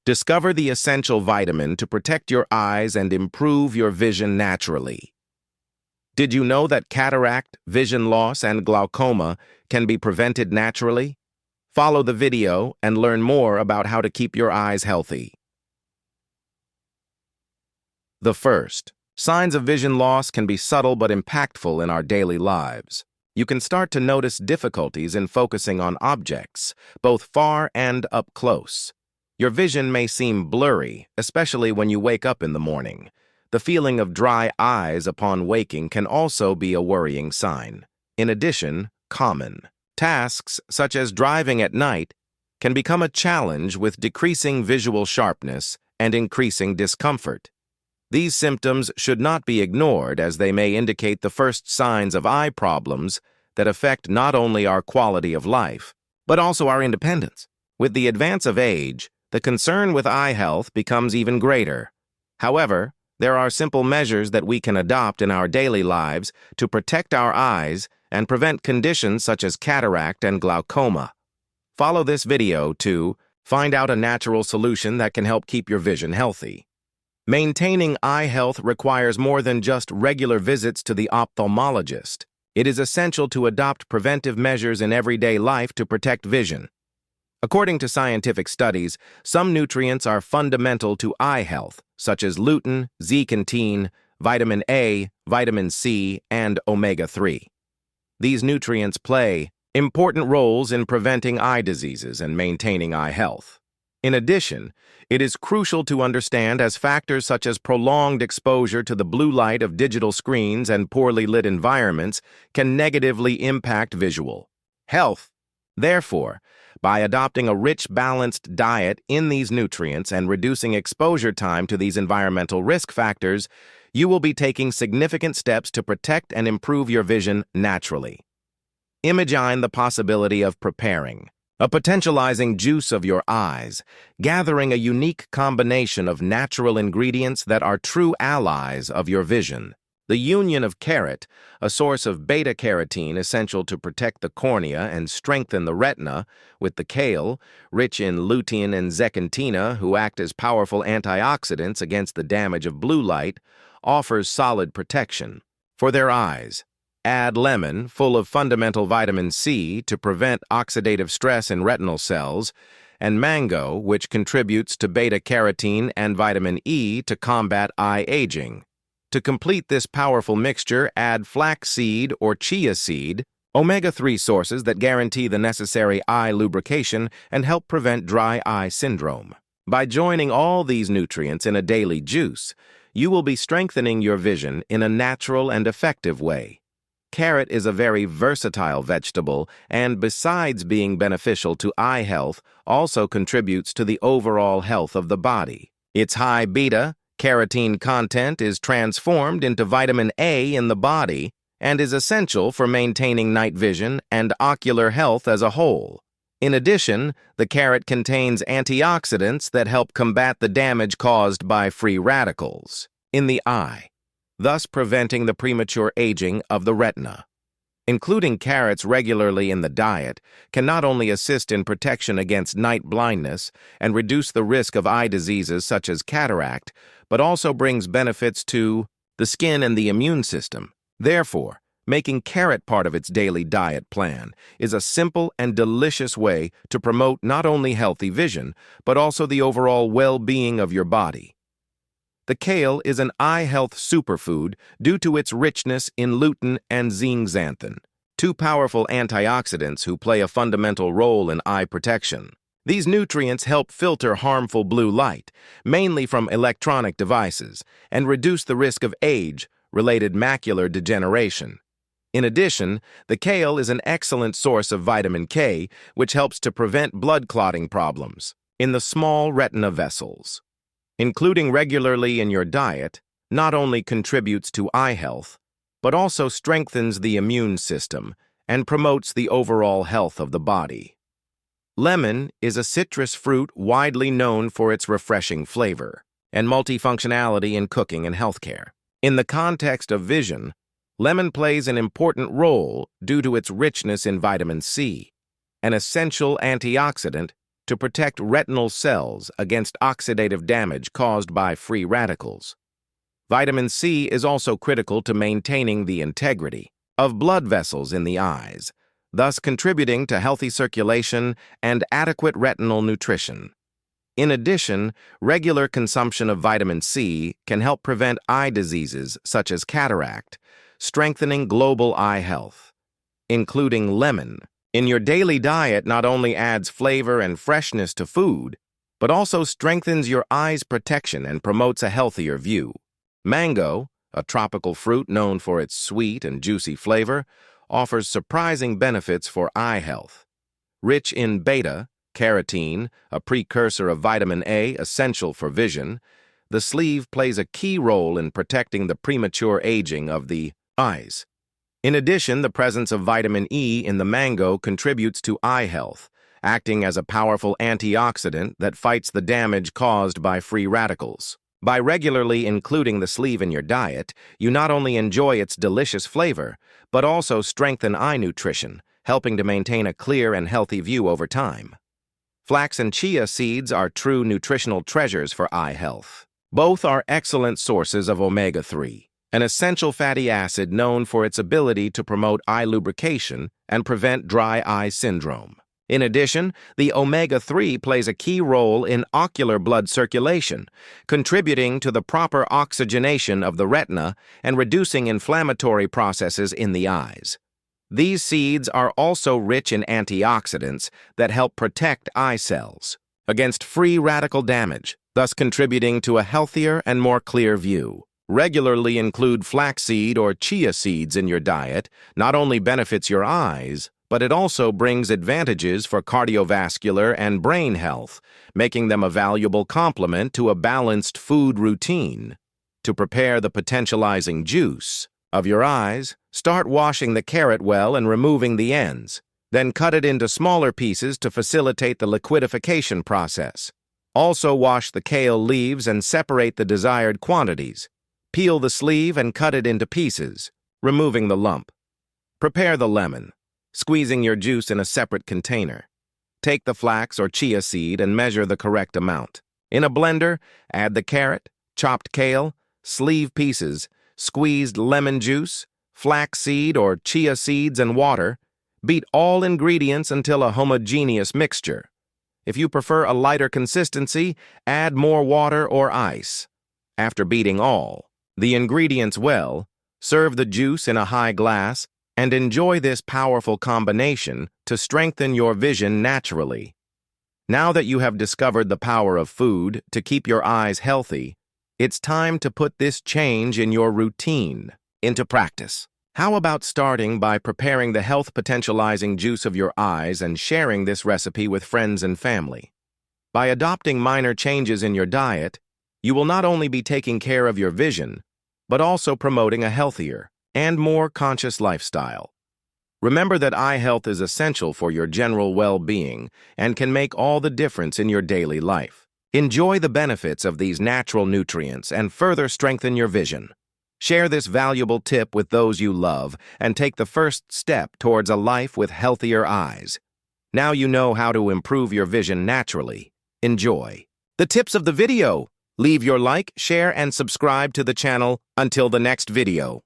Discover the essential vitamin to protect your eyes and improve your vision naturally. Did you know that cataract, vision loss, and glaucoma can be prevented naturally? Follow the video and learn more about how to keep your eyes healthy. The first, signs of vision loss can be subtle but impactful in our daily lives. You can start to notice difficulties in focusing on objects, both far and up close. Your vision may seem blurry, especially when you wake up in the morning. The feeling of dry eyes upon waking can also be a worrying sign. In addition, common tasks, such as driving at night, can become a challenge with decreasing visual sharpness and increasing discomfort. These symptoms should not be ignored, as they may indicate the first signs of eye problems that affect not only our quality of life, but also our independence. With the advance of age, the concern with eye health becomes even greater. However, there are simple measures that we can adopt in our daily lives to protect our eyes and prevent conditions such as cataract and glaucoma. Follow this video to find out a natural solution that can help keep your vision healthy. Maintaining eye health requires more than just regular visits to the ophthalmologist. It is essential to adopt preventive measures in everyday life to protect vision. According to scientific studies, some nutrients are fundamental to eye health, such as lutein, zeaxanthin, vitamin A, vitamin C, and omega-3. These nutrients play important roles in preventing eye diseases and maintaining eye health. In addition, it is crucial to understand as factors such as prolonged exposure to the blue light of digital screens and poorly lit environments can negatively impact visual health. Therefore, by adopting a rich, balanced diet in these nutrients and reducing exposure time to these environmental risk factors, you will be taking significant steps to protect and improve your vision naturally. Imagine the possibility of preparing a potentializing juice of your eyes, gathering a unique combination of natural ingredients that are true allies of your vision. The union of carrot, a source of beta-carotene essential to protect the cornea and strengthen the retina, with the kale, rich in lutein and zeaxanthin, who act as powerful antioxidants against the damage of blue light, offers solid protection. For their eyes, add lemon, full of fundamental vitamin C to prevent oxidative stress in retinal cells, and mango, which contributes to beta-carotene and vitamin E to combat eye aging. To complete this powerful mixture, add flaxseed or chia seed, omega-3 sources that guarantee the necessary eye lubrication and help prevent dry eye syndrome. By joining all these nutrients in a daily juice, you will be strengthening your vision in a natural and effective way. Carrot is a very versatile vegetable and, besides being beneficial to eye health, also contributes to the overall health of the body. Its high beta-carotene content is transformed into vitamin A in the body and is essential for maintaining night vision and ocular health as a whole. In addition, the carrot contains antioxidants that help combat the damage caused by free radicals in the eye, thus preventing the premature aging of the retina. Including carrots regularly in the diet can not only assist in protection against night blindness and reduce the risk of eye diseases such as cataract, but also brings benefits to the skin and the immune system. Therefore, making carrot part of its daily diet plan is a simple and delicious way to promote not only healthy vision, but also the overall well-being of your body. The kale is an eye health superfood due to its richness in lutein and zeaxanthin, two powerful antioxidants who play a fundamental role in eye protection. These nutrients help filter harmful blue light, mainly from electronic devices, and reduce the risk of age-related macular degeneration. In addition, the kale is an excellent source of vitamin K, which helps to prevent blood clotting problems in the small retina vessels. Including regularly in your diet not only contributes to eye health, but also strengthens the immune system and promotes the overall health of the body. Lemon is a citrus fruit widely known for its refreshing flavor and multifunctionality in cooking and healthcare. In the context of vision, lemon plays an important role due to its richness in vitamin C, an essential antioxidant to protect retinal cells against oxidative damage caused by free radicals. Vitamin C is also critical to maintaining the integrity of blood vessels in the eyes, thus contributing to healthy circulation and adequate retinal nutrition. In addition, regular consumption of vitamin C can help prevent eye diseases such as cataract, strengthening global eye health. Including lemon in your daily diet not only adds flavor and freshness to food, but also strengthens your eye's protection and promotes a healthier view. Mango, a tropical fruit known for its sweet and juicy flavor, offers surprising benefits for eye health. Rich in beta-carotene, a precursor of vitamin A essential for vision, the sleeve plays a key role in protecting the premature aging of the eyes. In addition, the presence of vitamin E in the mango contributes to eye health, acting as a powerful antioxidant that fights the damage caused by free radicals. By regularly including the sleeve in your diet, you not only enjoy its delicious flavor, but also strengthen eye nutrition, helping to maintain a clear and healthy view over time. Flax and chia seeds are true nutritional treasures for eye health. Both are excellent sources of omega-3, an essential fatty acid known for its ability to promote eye lubrication and prevent dry eye syndrome. In addition, the omega-3 plays a key role in ocular blood circulation, contributing to the proper oxygenation of the retina and reducing inflammatory processes in the eyes. These seeds are also rich in antioxidants that help protect eye cells against free radical damage, thus contributing to a healthier and more clear view. Regularly include flaxseed or chia seeds in your diet not only benefits your eyes, but it also brings advantages for cardiovascular and brain health, making them a valuable complement to a balanced food routine. To prepare the potentializing juice of your eyes, start washing the carrot well and removing the ends. Then cut it into smaller pieces to facilitate the liquidification process. Also wash the kale leaves and separate the desired quantities. Peel the sleeve and cut it into pieces, removing the lump. Prepare the lemon, squeezing your juice in a separate container. Take the flax or chia seed and measure the correct amount. In a blender, add the carrot, chopped kale, sleeve pieces, squeezed lemon juice, flax seed or chia seeds and water. Beat all ingredients until a homogeneous mixture. If you prefer a lighter consistency, add more water or ice. After beating all the ingredients well, serve the juice in a high glass and enjoy this powerful combination to strengthen your vision naturally. Now that you have discovered the power of food to keep your eyes healthy, it's time to put this change in your routine into practice. How about starting by preparing the health potentializing juice of your eyes and sharing this recipe with friends and family? By adopting minor changes in your diet, you will not only be taking care of your vision, but also promoting a healthier and more conscious lifestyle. Remember that eye health is essential for your general well-being and can make all the difference in your daily life. Enjoy the benefits of these natural nutrients and further strengthen your vision. Share this valuable tip with those you love and take the first step towards a life with healthier eyes. Now you know how to improve your vision naturally. Enjoy the tips of the video. Leave your like, share, and subscribe to the channel. Until the next video.